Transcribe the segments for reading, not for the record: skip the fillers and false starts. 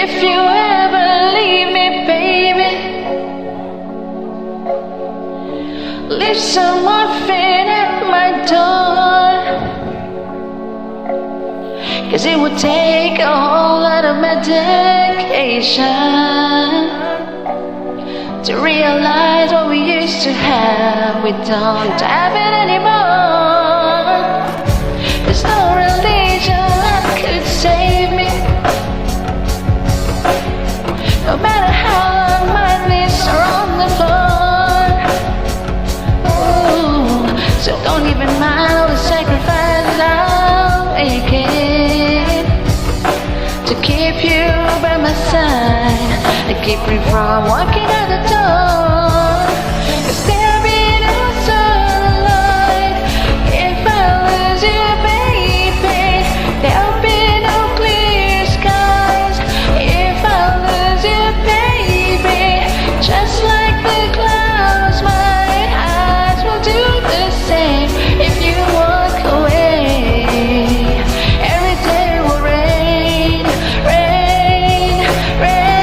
If you ever leave me, baby, leave some morphine at my door. 'Cause it would take a whole lot of medication to realize what we used to have. We don't have it anymore. There's no religion that could save me, no matter how long my knees are on the floor. Ooh, so don't even mind all the sacrifices I'll make it to keep you by my side and keep me from walking out the door. 'Cause there'll be no sunlight if I lose you, baby. There'll be no clear skies if I lose you, baby. Just like the clouds, my eyes will do the same if you walk away. Every day will rain, rain, rain.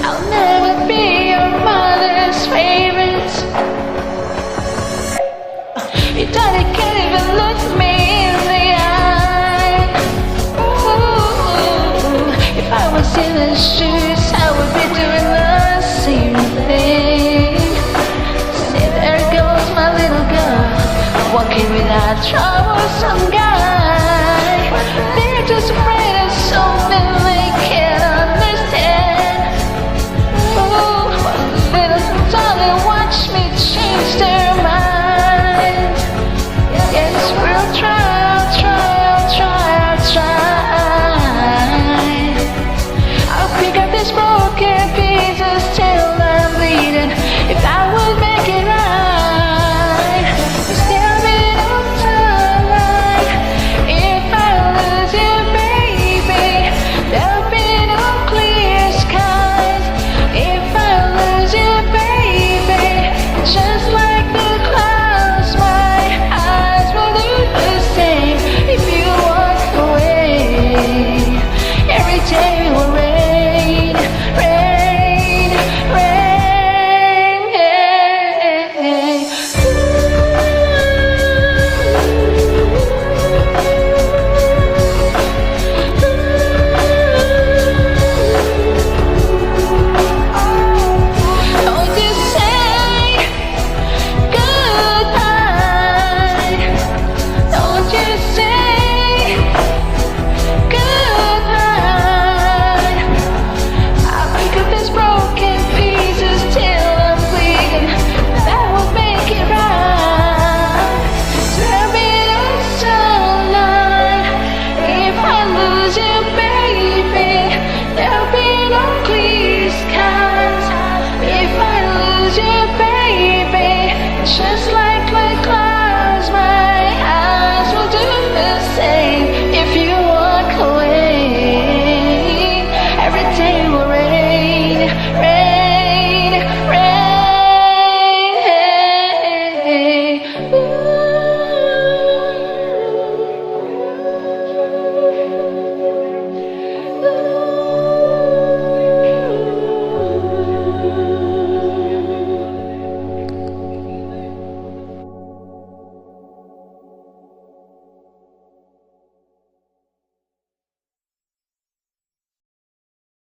I'll never be your mother's favorite. Your daddy can't even look me in the eye. Ooh, if I was in his shoes, I would be doing the same thing. See, there goes my little girl, walking without troublesome guy. They're just afraid of something they can't understand. Ooh, little darling, watch me change their mind. Yes, we'll try.